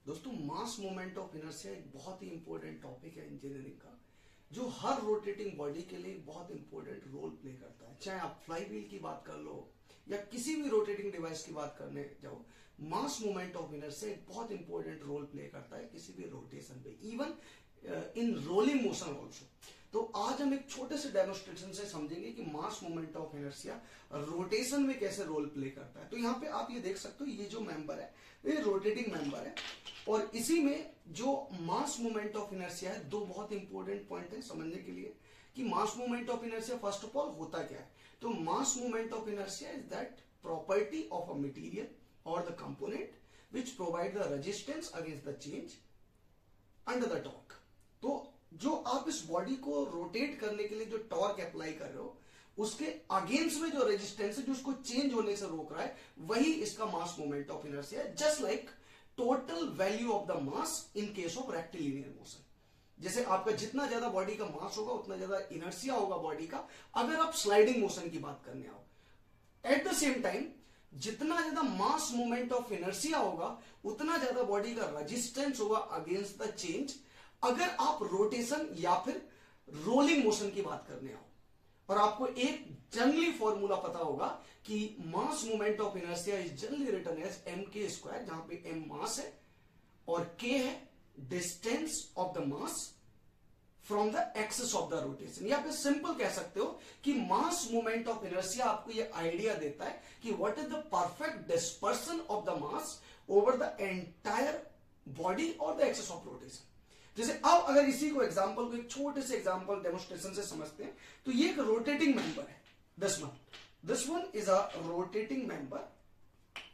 दोस्तों मास moment of inertia एक बहुत ही इंपॉर्टेंट टॉपिक है इंजीनियरिंग का, जो हर रोटेटिंग बॉडी के लिए बहुत इंपॉर्टेंट रोल प्ले करता है। चाहे आप फ्लाई व्हील की बात कर लो या किसी भी रोटेटिंग डिवाइस की बात करने जाओ, मास मोमेंट ऑफ इनर्शिया एक बहुत इंपॉर्टेंट रोल प्ले करता है किसी भी रोटेशन पे, even in rolling motion also. तो आज हम एक छोटे से डेमोन्स्ट्रेशन से समझेंगे कि mass moment of inertia rotation में कैसे रोल प्ले करता है। तो यहाँ पे आप ये देख सकते हो, ये जो मेंबर है ये रोटेटिंग मेंबर है, और इसी में जो मास मोमेंट ऑफ इनर्शिया है, दो बहुत इंपॉर्टेंट पॉइंट है समझने के लिए कि mass moment of inertia first of all होता क्या है। तो mass moment of inertia is that property of a material और the component which provide the resistance against the change under the torque. तो जो आप इस बॉडी को रोटेट करने के लिए जो टॉर्क अप्लाई कर रहे हो, उसके अगेंस्ट में जो रेजिस्टेंस है जो उसको चेंज होने से रोक रहा है, वही इसका मास मोमेंट ऑफ इनर्शिया है। Just like total value of the mass in case of rectilinear motion. जैसे आपका जितना ज्यादा बॉडी का मास होगा उतना ज्यादा इनर्शिया होगा बॉडी का, अगर आप स्लाइडिंग मोशन की बात करने आओ। एट द सेम टाइम जितना ज्यादा मास मोमेंट ऑफ इनर्शिया होगा उतना ज्यादा बॉडी का रेजिस्टेंस होगा अगेंस्ट द चेंज, अगर आप रोटेशन या फिर रोलिंग मोशन की बात करने आओ। और आपको एक जनरली फॉर्मूला पता होगा कि mass moment of inertia is generally written as M K square, जहां पे एम मास है और के है distance of the mass from the axis of the rotation. या फिर सिंपल कह सकते हो कि मास मोमेंट ऑफ इनर्शिया आपको ये आइडिया देता है कि what is the perfect dispersion of the mass over the entire body और द एक्सिस ऑफ रोटेशन। जैसे अब अगर इसी को एग्जांपल को एक छोटे से एग्जांपल डेमोन्स्ट्रेशन से समझते हैं, तो ये एक रोटेटिंग मेंबर है। This one is a rotating member.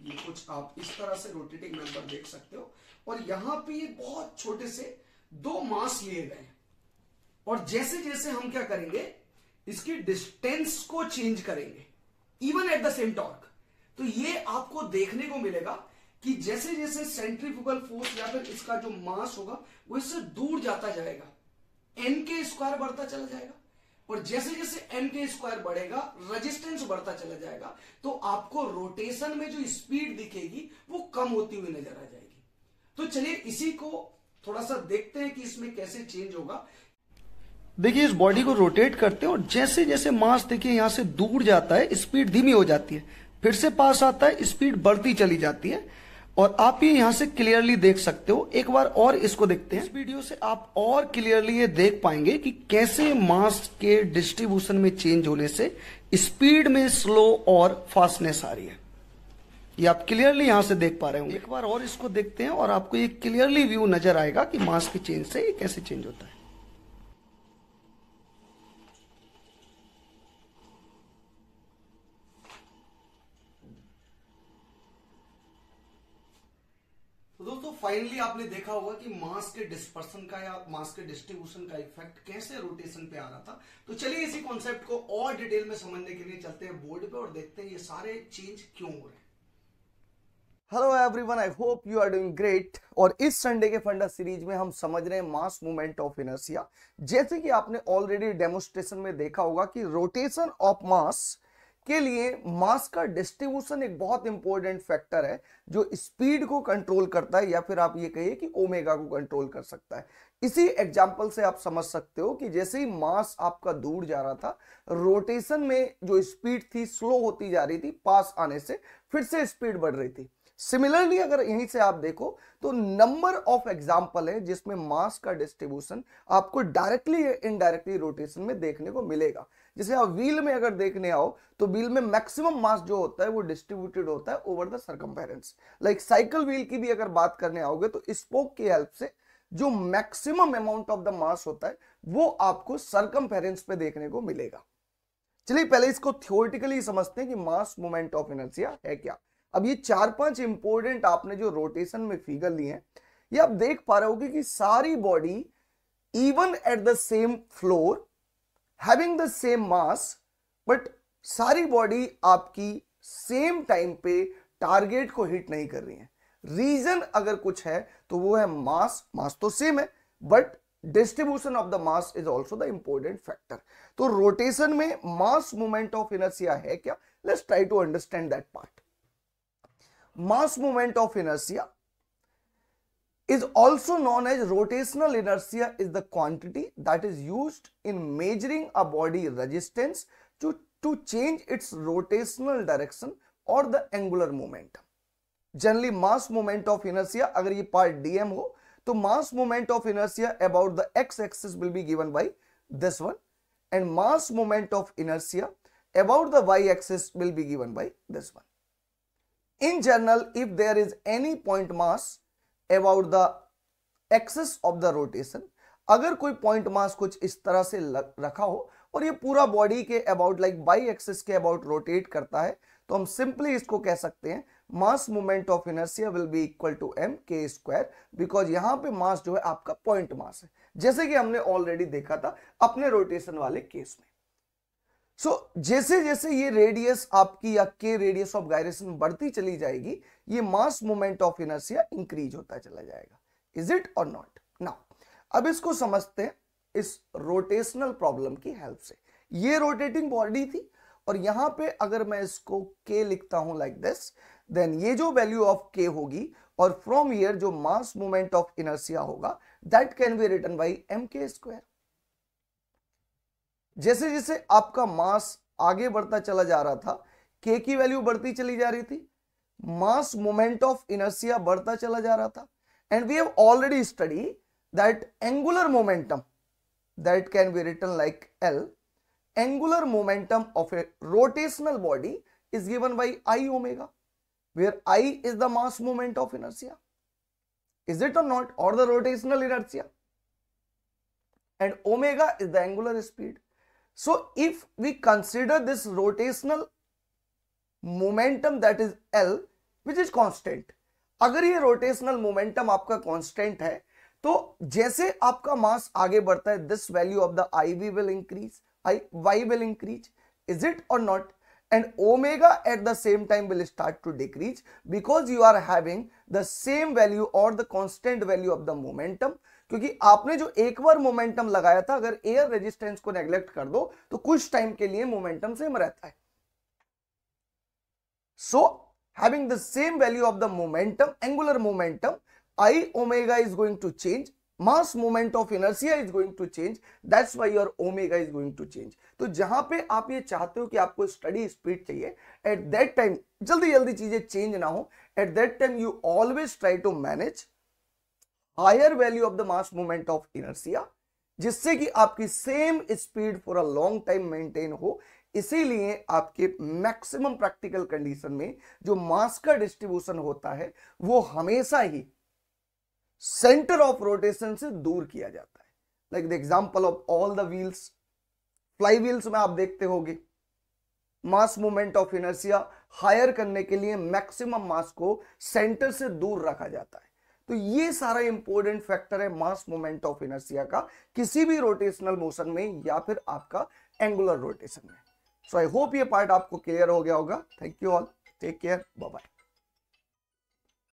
ये कुछ आप इस तरह से रोटेटिंग मेंबर देख सकते हो, और यहां पे ये बहुत छोटे से दो मास लिए गए हैं, और जैसे जैसे हम क्या करेंगे, इसकी डिस्टेंस को चेंज करेंगे even at the same torque, तो ये आपको देखने को मिलेगा कि जैसे जैसे सेंट्रीफ्यूगल फोर्स या फिर इसका जो मास होगा वो इससे दूर जाता जाएगा, एन के स्क्वायर बढ़ता चला जाएगा, और जैसे जैसे एन के स्क्वायर बढ़ेगा रेजिस्टेंस बढ़ता चला जाएगा, तो आपको रोटेशन में जो स्पीड दिखेगी वो कम होती हुई नजर आ जाएगी। तो चलिए इसी को थोड़ा सा देखते हैं कि इसमें कैसे चेंज होगा। देखिए इस बॉडी को रोटेट करते हैं और जैसे जैसे मास देखिए यहां से दूर जाता है स्पीड धीमी हो जाती है, फिर से पास आता है स्पीड बढ़ती चली जाती है, और आप ये यहां से क्लियरली देख सकते हो। एक बार और इसको देखते हैं। इस वीडियो से आप और क्लियरली ये देख पाएंगे कि कैसे मास के डिस्ट्रीब्यूशन में चेंज होने से स्पीड में स्लो और फास्टनेस आ रही है। ये आप क्लियरली यहां से देख पा रहे होंगे। एक बार और इसको देखते हैं और आपको ये क्लियरली व्यू नजर आएगा कि मास के चेंज से ये कैसे चेंज होता है। तो दोस्तों फाइनली आपने देखा होगा कि मास के डिस्पर्सन का या मास के डिस्ट्रीब्यूशन का इफेक्ट कैसे रोटेशन पे आ रहा था। तो चलिए इसी कॉन्सेप्ट को और डिटेल में समझने के लिए चलते हैं बोर्ड पे और देखते हैं ये सारे चेंज क्यों हो रहे हैं। Hello everyone, I hope you are doing great. और इस संडे के फंडा सीरीज में हम समझ रहे हैं मास मूवमेंट ऑफ इनर्शिया। जैसे कि आपने ऑलरेडी डेमोन्स्ट्रेशन में देखा होगा कि रोटेशन ऑफ मास के लिए मास का डिस्ट्रीब्यूशन एक बहुत इंपॉर्टेंट फैक्टर है जो स्पीड को कंट्रोल करता है, या फिर आप ये कहिए कि ओमेगा को कंट्रोल कर सकता है। इसी एग्जांपल से आप समझ सकते हो कि जैसे ही मास आपका दूर जा रहा था, रोटेशन में जो स्पीड थी स्लो होती जा रही थी, पास आने से फिर से स्पीड बढ़ रही थी। सिमिलरली अगर यहीं से आप देखो तो नंबर ऑफ एग्जांपल है जिसमें मास का डिस्ट्रीब्यूशन आपको डायरेक्टली या इनडायरेक्टली रोटेशन में देखने को मिलेगा। जैसे आप व्हील में अगर देखने आओ तो व्हील में मैक्सिमम मास जो होता है वो डिस्ट्रीब्यूटेड होता है over the circumference. Like cycle wheel की भी अगर बात करने आओगे तो स्पोक की हेल्प से जो मैक्सिमम अमाउंट ऑफ द मास होता है वो आपको सर्कमफेरेंस पे देखने को मिलेगा। चलिए पहले इसको थियोरेटिकली समझते हैं कि मास मोमेंट ऑफ इनर्शिया है क्या। अब ये 4-5 इंपॉर्टेंट आपने जो रोटेशन में फिगर लिए हैं, ये आप देख पा रहे होगे कि सारी body even at the same floor having the same mass, but सारी बॉडी आपकी सेम टाइम पे टारगेट को हिट नहीं कर रही है। रीजन अगर कुछ है तो वो है मास तो सेम है, but distribution of the mass is also the important factor. तो रोटेशन में मास मोमेंट ऑफ इनर्शिया है क्या, let's try to understand that part. Mass moment of inertia is also known as rotational inertia is the quantity that is used in measuring a body resistance to change its rotational direction or the angular momentum. Generally mass moment of inertia, अगर ये part dm हो तो mass moment of inertia about the x axis will be given by this one, and mass moment of inertia about the y axis will be given by this one. In general, if there is any point mass about the axis of the rotation, अगर कोई point mass कुछ इस तरह से रखा हो और ये पूरा बॉडी के अबाउट लाइक बाई एक्सिस के अबाउट रोटेट करता है, तो हम सिंपली इसको कह सकते हैं mass moment of inertia will be equal to M K square, because यहां पे मास जो है आपका पॉइंट मास है, जैसे कि हमने ऑलरेडी देखा था अपने रोटेशन वाले केस में. सो जैसे जैसे ये रेडियस आपकी या के रेडियस ऑफ गायरेशन बढ़ती चली जाएगी, ये मास मोमेंट ऑफ इनर्शिया इंक्रीज होता चला जाएगा. इज इट और नॉट? नाउ अब इसको समझते हैं इस रोटेशनल प्रॉब्लम की हेल्प से. ये रोटेटिंग बॉडी थी और यहां पे अगर मैं इसको k लिखता हूं लाइक दिस, देन ये जो वैल्यू ऑफ k होगी और फ्रॉम हियर जो मास मोमेंट ऑफ इनर्शिया होगा that can be written by M K square. जैसे जैसे आपका मास आगे बढ़ता चला जा रहा था, k की वैल्यू बढ़ती चली जा रही थी, मास मोमेंट ऑफ इनर्शिया बढ़ता चला जा रहा था, and we have already study that angular momentum that can be written like L. Angular momentum of a rotational body is given by I omega, where I is the mass moment of inertia. Is it or not? Or the rotational inertia. And omega is the angular speed. So if we consider this rotational momentum that is L, which is constant, अगर ये rotational momentum आपका constant है, तो जैसे आपका मास आगे बढ़ता है this value of the IV will increase, Y will increase. Is it or not? And omega at the same time will start to decrease because you are having the same value or the constant value of the momentum. क्योंकि आपने जो एक बार momentum लगाया था, अगर air resistance को neglect कर दो तो कुछ टाइम के लिए मोमेंटम सेम रहता है. So having the same value of the momentum, angular momentum, I omega is going to change, mass moment of inertia is going to change, that's why your omega is going to change. तो जहां पे आप ये चाहते हो कि आपको study speed चाहिए, at that time जल्दी जल्दी चीजें चेंज ना हो, at that time you always try to manage higher value of the mass moment of inertia, जिससे कि आपकी same speed for a long time maintain हो. इसीलिए आपके मैक्सिमम प्रैक्टिकल कंडीशन में जो मास का डिस्ट्रीब्यूशन होता है वो हमेशा ही सेंटर ऑफ रोटेशन से दूर किया जाता है. Like the example of all the wheels, flywheels में आप देखते होंगे mass moment of inertia higher करने के लिए मैक्सिमम मास को सेंटर से दूर रखा जाता है. तो ये सारा इंपॉर्टेंट फैक्टर है मास मोमेंट ऑफ इनर्शिया का किसी भी रोटेशनल मोशन में या फिर आपका एंगुलर रोटेशन में. सो आई होप ये पार्ट आपको क्लियर हो गया होगा. Thank you all, take care, bye bye.